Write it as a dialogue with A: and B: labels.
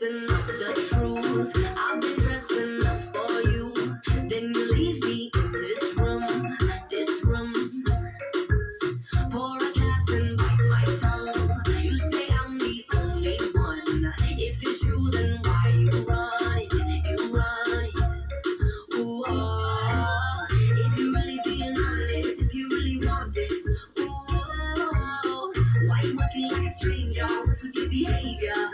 A: messing up the truth. I've been dressing up for you. Then you leave me in this room, this room. Pour a glass and bite my tongue. You say I'm the only one. If it's true, then why you run it? You run it. Ooh, oh. If you really being honest, if you really want this, ooh, oh. Why you working like a stranger? What's with your behavior?